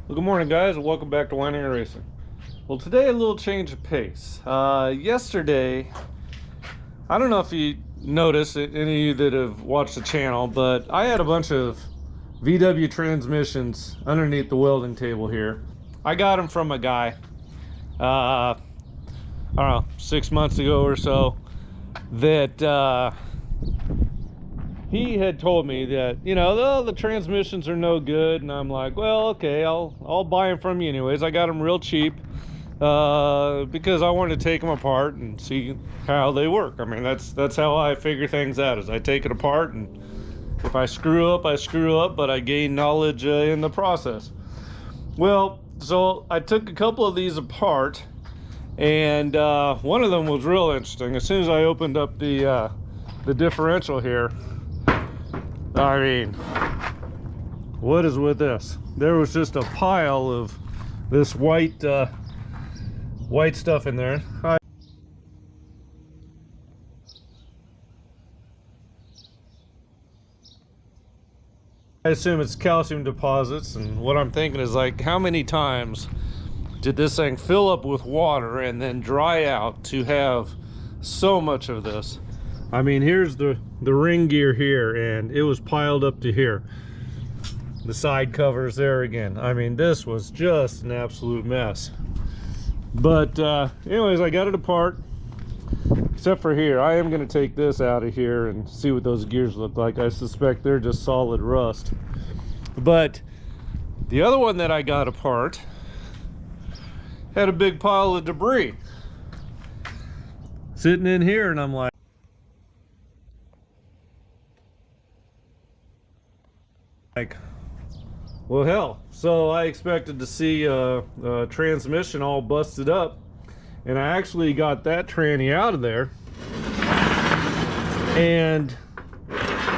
Well, good morning, guys, and welcome back to Whining Racing. Well, today a little change of pace. Yesterday, I don't know if you noticed, any of you that have watched the channel, but I had a bunch of VW transmissions underneath the welding table here. I got them from a guy, I don't know, 6 months ago or so, that he had told me that, you know, the transmissions are no good, and I'm like, well, okay, I'll buy them from you anyways. I got them real cheap because I wanted to take them apart and see how they work. I mean, that's how I figure things out, is I take it apart, and if I screw up, I screw up, but I gain knowledge in the process. Well, so I took a couple of these apart, and one of them was real interesting. As soon as I opened up the differential here, I mean, what is with this? There was just a pile of this white stuff in there. I assume it's calcium deposits, and what I'm thinking is, like, how many times did this thing fill up with water and then dry out to have so much of this? I mean, here's the ring gear here, and it was piled up to here. The side covers there again. I mean, this was just an absolute mess. But anyways, I got it apart, except for here. I am going to take this out of here and see what those gears look like. I suspect they're just solid rust. But the other one that I got apart had a big pile of debris sitting in here, and I'm like, well, hell. So I expected to see a transmission all busted up, and I actually got that tranny out of there, and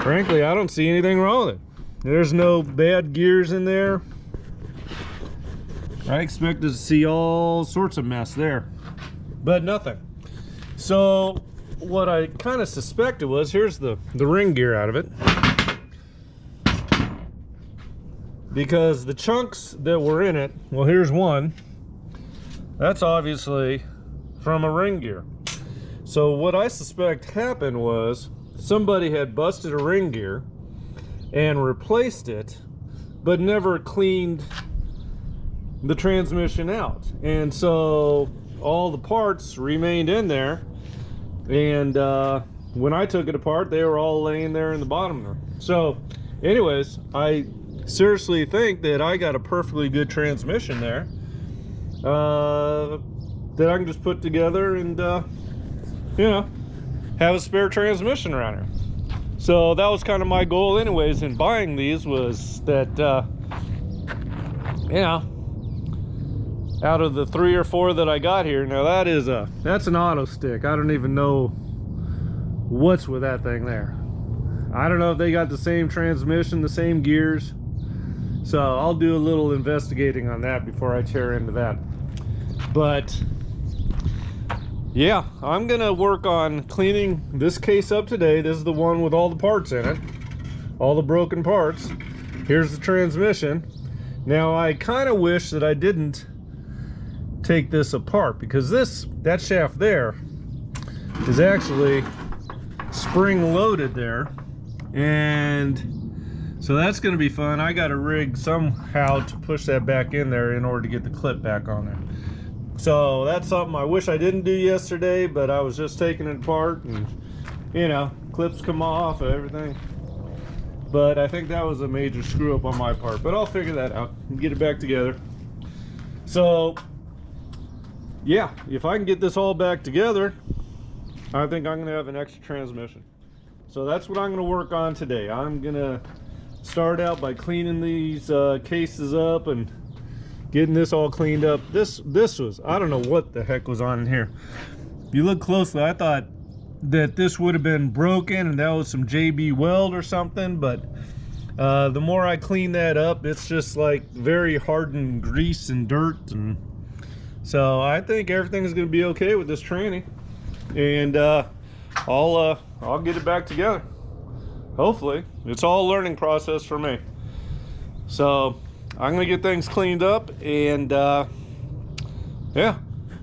frankly, I don't see anything wrong with it. There's no bad gears in there. I expected to see all sorts of mess there, but nothing. So what I kind of suspected was, here's the ring gear out of it, because the chunks that were in it, well, here's one, that's obviously from a ring gear. So what I suspect happened was somebody had busted a ring gear and replaced it, but never cleaned the transmission out, and so all the parts remained in there, and when I took it apart, they were all laying there in the bottom there. So anyways, I seriously think that I got a perfectly good transmission there that I can just put together and you know, have a spare transmission around here. So that was kind of my goal anyways in buying these, was that you know, out of the 3 or 4 that I got here, now that's an auto stick. I don't even know what's with that thing there. I don't know if they got the same transmission, the same gears. So I'll do a little investigating on that before I tear into that. But yeah, I'm gonna work on cleaning this case up today. This is the one with all the parts in it, all the broken parts. Here's the transmission. Now I kind of wish that I didn't take this apart, because that shaft there is actually spring loaded there, and so that's going to be fun. I got to rig somehow to push that back in there in order to get the clip back on there. So that's something I wish I didn't do yesterday, but I was just taking it apart, and you know, clips come off and everything. But I think that was a major screw up on my part, but I'll figure that out and get it back together. So yeah, if I can get this all back together, I think I'm going to have an extra transmission. So that's what I'm going to work on today. I'm going to start out by cleaning these cases up and getting this all cleaned up. This was, I don't know what the heck was on in here. If you look closely, I thought that this would have been broken and that was some JB weld or something, but the more I clean that up, it's just like very hardened grease and dirt, and so I think everything's going to be okay with this tranny, and I'll get it back together. Hopefully. It's all a learning process for me. So I'm gonna get things cleaned up, and yeah,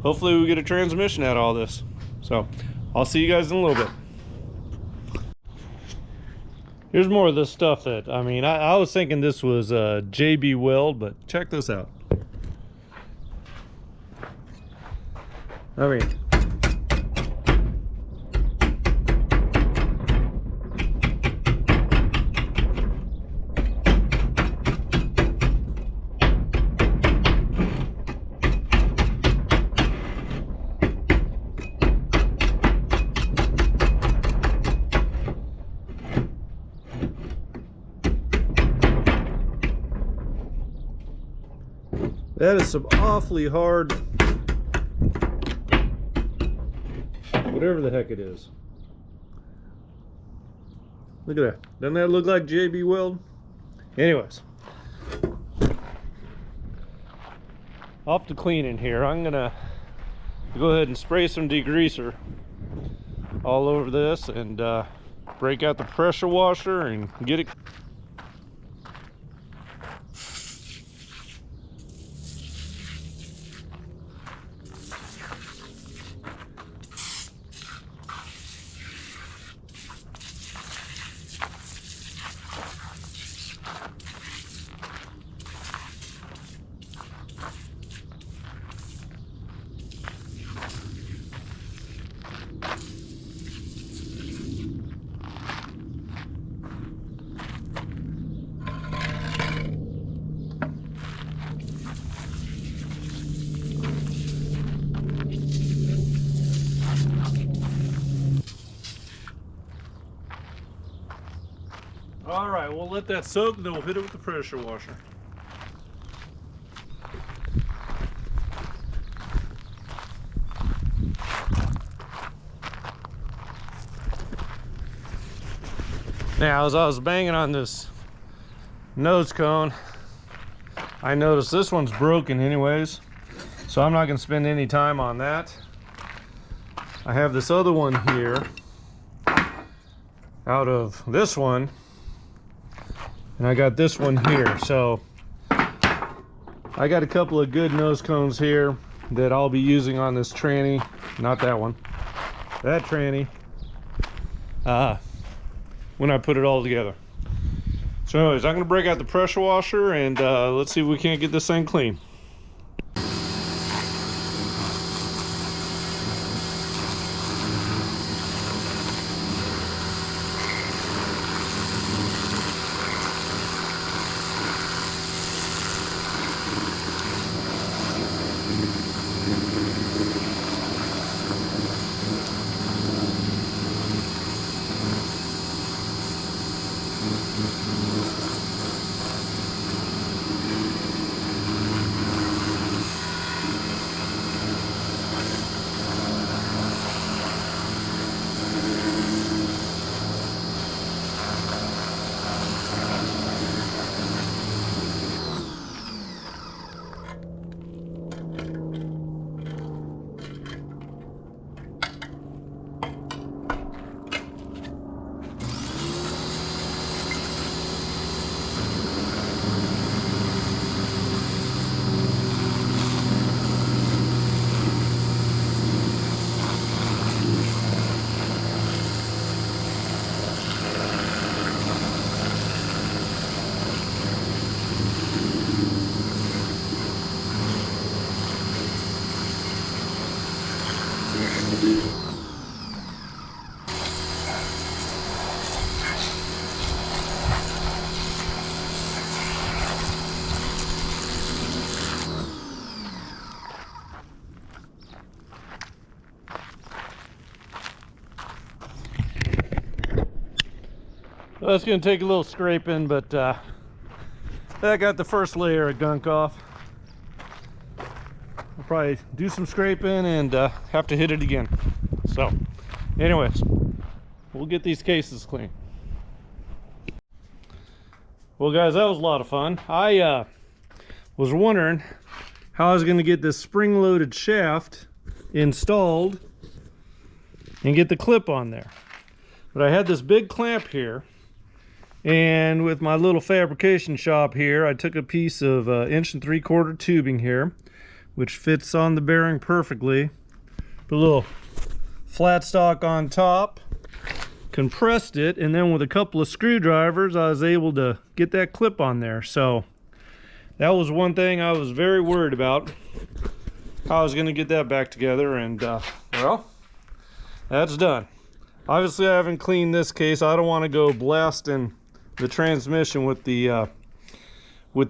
hopefully we get a transmission out of all this. So I'll see you guys in a little bit. Here's more of this stuff that, I mean, I was thinking this was JB Weld, but check this out. I mean, that is some awfully hard, whatever the heck it is. Look at that. Doesn't that look like JB Weld? Anyways, off to cleaning here. I'm gonna go ahead and spray some degreaser all over this and break out the pressure washer and get it. All right, we'll let that soak, then we'll hit it with the pressure washer. Now, as I was banging on this nose cone, I noticed this one's broken anyways, so I'm not going to spend any time on that. I have this other one here out of this one, and I got this one here. So I got a couple of good nose cones here that I'll be using on this tranny, not that one, that tranny, when I put it all together. So anyways, I'm going to break out the pressure washer and let's see if we can't get this thing clean. Well, it's going to take a little scraping, but that got the first layer of gunk off. I'll probably do some scraping and have to hit it again. So anyways, we'll get these cases clean. Well guys, that was a lot of fun. I was wondering how I was going to get this spring-loaded shaft installed and get the clip on there. But I had this big clamp here, And with my little fabrication shop here, I took a piece of 1 3/4 tubing here, which fits on the bearing perfectly. Put a little flat stock on top, compressed it, and then with a couple of screwdrivers I was able to get that clip on there. So that was one thing I was very worried about, how I was going to get that back together, and well, that's done. Obviously I haven't cleaned this case. I don't want to go blasting the transmission with the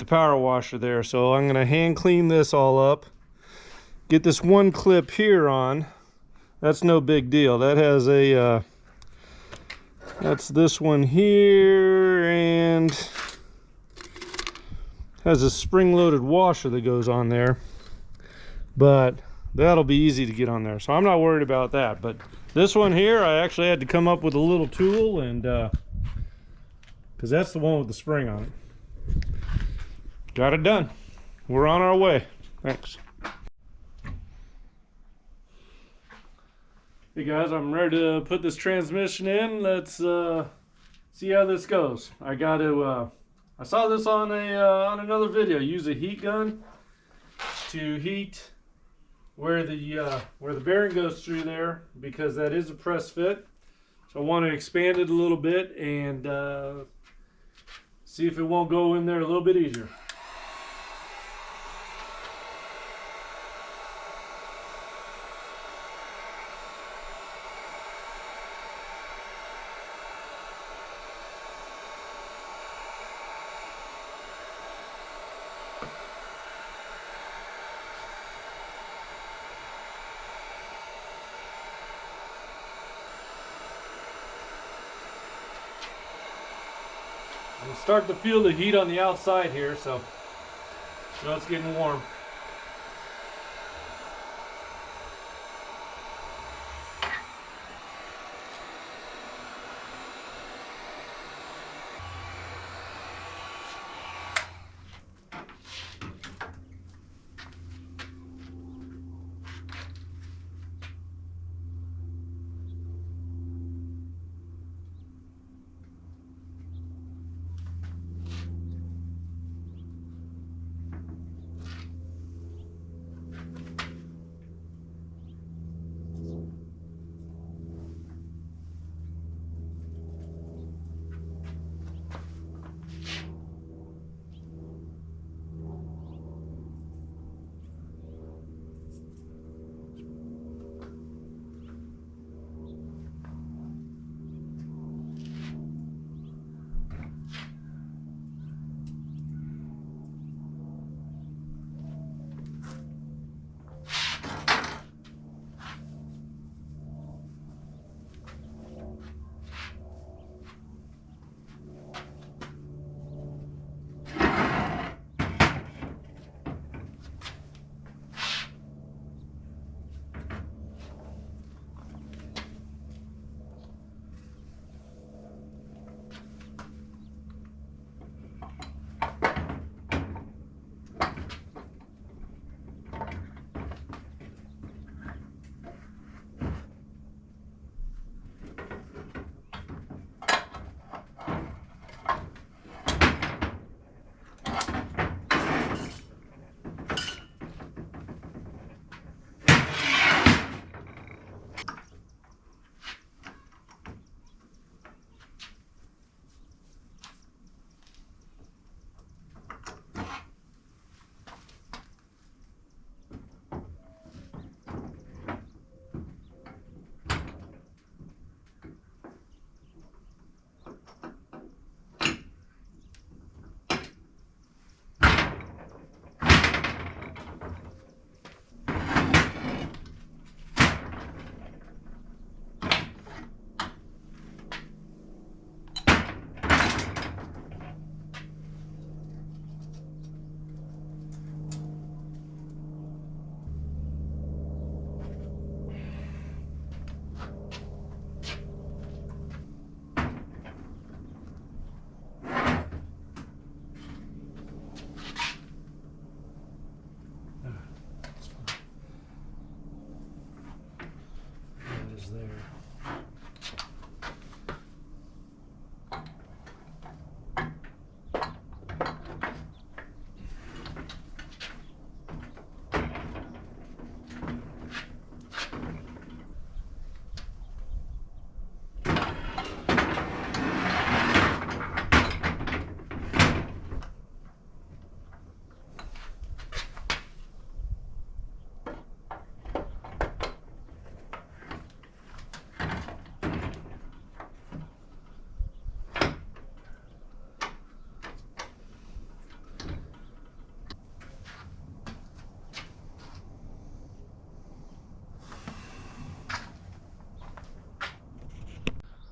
power washer there, so I'm going to hand clean this all up, get this one clip here on. That's no big deal. That has a that's this one here, and has a spring-loaded washer that goes on there, but that'll be easy to get on there, so I'm not worried about that. But this one here, I actually had to come up with a little tool, and because that's the one with the spring on it. Got it done. We're on our way. Thanks. Hey guys, I'm ready to put this transmission in. Let's see how this goes. I saw this on another video. Use a heat gun to heat where the bearing goes through there, because that is a press fit. So I want to expand it a little bit and see if it won't go in there a little bit easier. I'm starting to feel the heat on the outside here, so you know it's getting warm.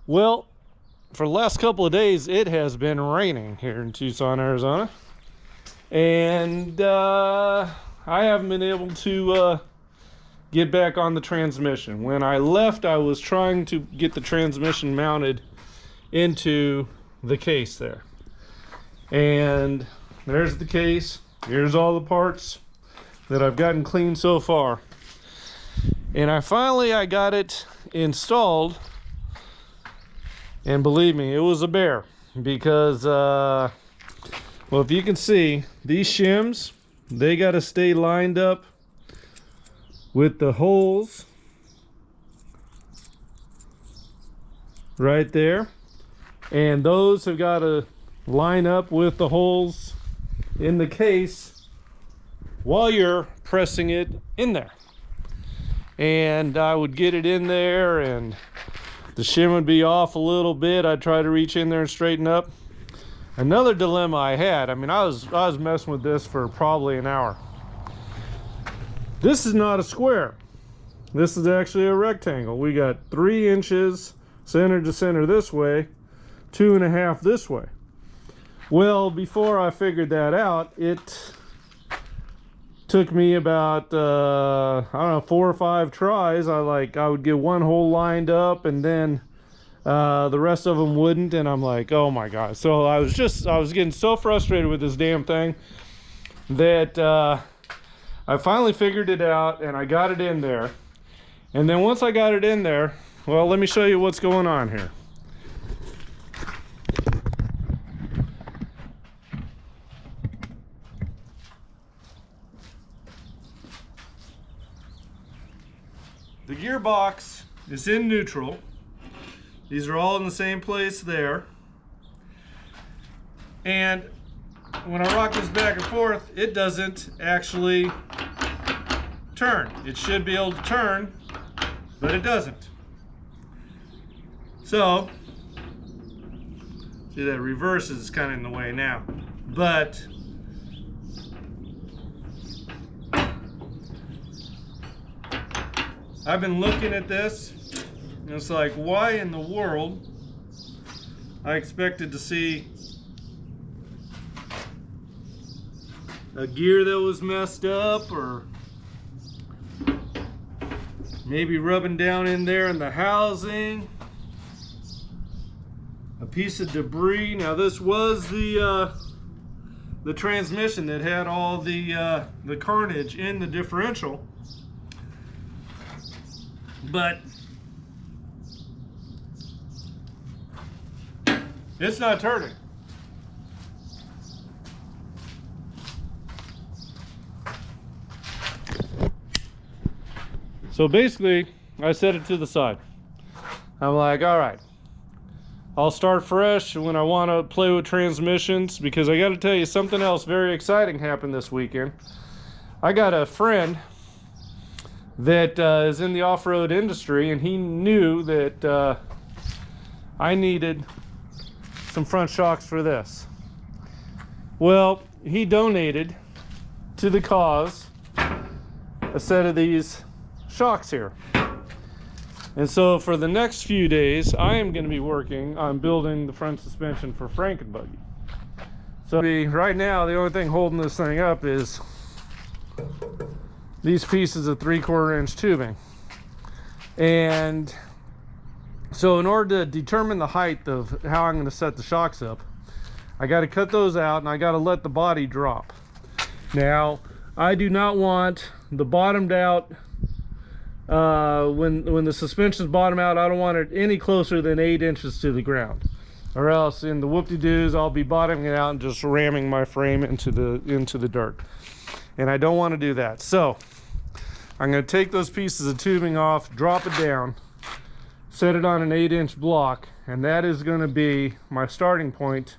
Well, for the last couple of days, it has been raining here in Tucson, Arizona. And I haven't been able to get back on the transmission. When I left, I was trying to get the transmission mounted into the case there. And there's the case. Here's all the parts that I've gotten clean so far. And I got it installed. And believe me, it was a bear. Because, well, if you can see, these shims, they got to stay lined up with the holes right there. And those have got to line up with the holes in the case while you're pressing it in there. And I would get it in there and the shim would be off a little bit. I'd try to reach in there and straighten up. Another dilemma I had, I mean, I was messing with this for probably an hour. This is not a square. This is actually a rectangle. We got 3 inches center to center this way, 2.5 this way. Well, before I figured that out, it took me about I don't know, 4 or 5 tries. I would get one hole lined up and then the rest of them wouldn't, and I'm like, oh my god. So I was getting so frustrated with this damn thing that I finally figured it out and I got it in there. And then once I got it in there, well, let me show you what's going on here. The gearbox is in neutral. These are all in the same place there. And when I rock this back and forth, it doesn't actually turn. It should be able to turn, but it doesn't. So, see, that reverse is kind of in the way now. But I've been looking at this, and it's like, why in the world I expected to see a gear that was messed up, or maybe rubbing down in there in the housing, a piece of debris. Now this was the transmission that had all the carnage in the differential. But it's not turning. So basically, I set it to the side. I'm like, all right, I'll start fresh when I want to play with transmissions, because I got to tell you, something else very exciting happened this weekend. I got a friend that is in the off-road industry, and he knew that I needed some front shocks for this. Well, he donated to the cause a set of these shocks here. And so for the next few days, I am going to be working on building the front suspension for Frankenbuggy. So right now, the only thing holding this thing up is these pieces of 3/4 inch tubing. And so in order to determine the height of how I'm going to set the shocks up, I got to cut those out and I got to let the body drop. Now, I do not want the bottomed out, when the suspension's bottom out, I don't want it any closer than 8 inches to the ground, or else in the whoop-de-doos I'll be bottoming it out and just ramming my frame into the dirt, and I don't want to do that. So I'm going to take those pieces of tubing off, drop it down, set it on an 8-inch block, and that is going to be my starting point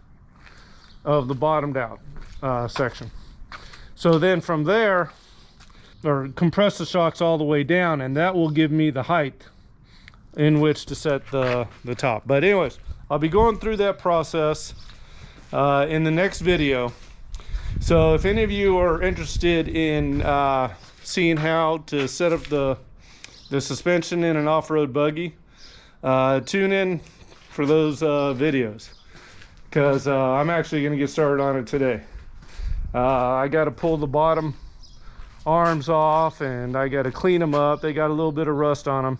of the bottomed out section. So then from there, or compress the shocks all the way down, and that will give me the height in which to set the top. But anyways, I'll be going through that process in the next video. So if any of you are interested in seeing how to set up the suspension in an off-road buggy, tune in for those videos, because I'm actually going to get started on it today. I got to pull the bottom arms off and I got to clean them up. They got a little bit of rust on them.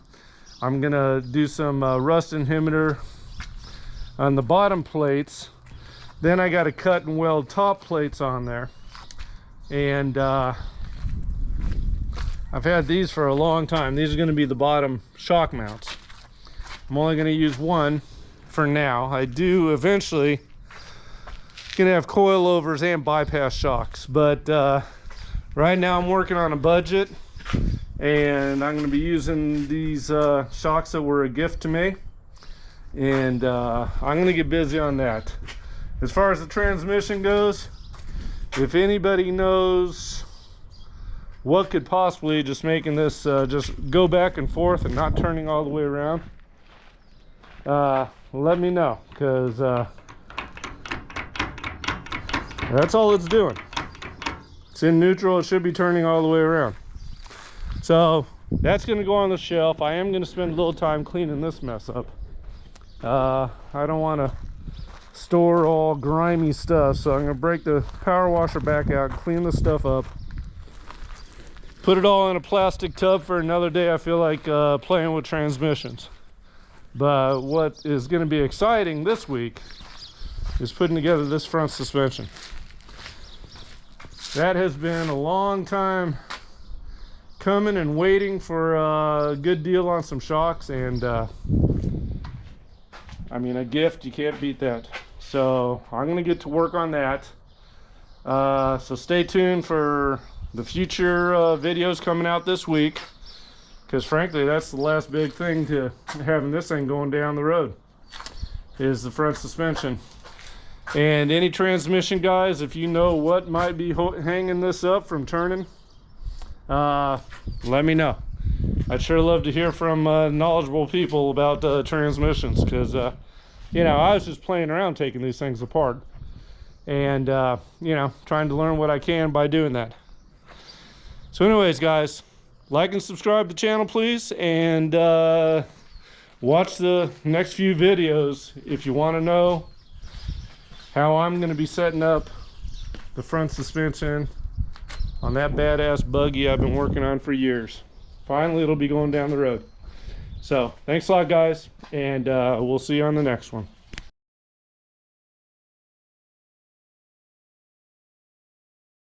I'm going to do some rust inhibitor on the bottom plates. Then I got to cut and weld top plates on there. And I've had these for a long time. These are going to be the bottom shock mounts. I'm only going to use one for now. I do eventually gonna have coilovers and bypass shocks, but right now I'm working on a budget, and I'm gonna be using these shocks that were a gift to me, and I'm gonna get busy on that. As far as the transmission goes, if anybody knows what could possibly just making this just go back and forth and not turning all the way around, let me know, because that's all it's doing. It's in neutral. It should be turning all the way around. So that's going to go on the shelf. I am going to spend a little time cleaning this mess up. I don't want to store all grimy stuff, so I'm going to break the power washer back out, clean the stuff up, put it all in a plastic tub for another day. I feel like playing with transmissions. But what is going to be exciting this week is putting together this front suspension. That has been a long time coming and waiting for a good deal on some shocks, and I mean, a gift, you can't beat that. So I'm gonna get to work on that. So stay tuned for the future videos coming out this week, because frankly that's the last big thing to having this thing going down the road, is the front suspension. And any transmission guys, if you know what might be hanging this up from turning, let me know. I'd sure love to hear from knowledgeable people about transmissions, because you know, I was just playing around taking these things apart, and you know, trying to learn what I can by doing that. So anyways guys, like and subscribe to the channel please, and watch the next few videos if you want to know how I'm going to be setting up the front suspension on that badass buggy I've been working on for years. Finally, it'll be going down the road. So thanks a lot guys, and we'll see you on the next one.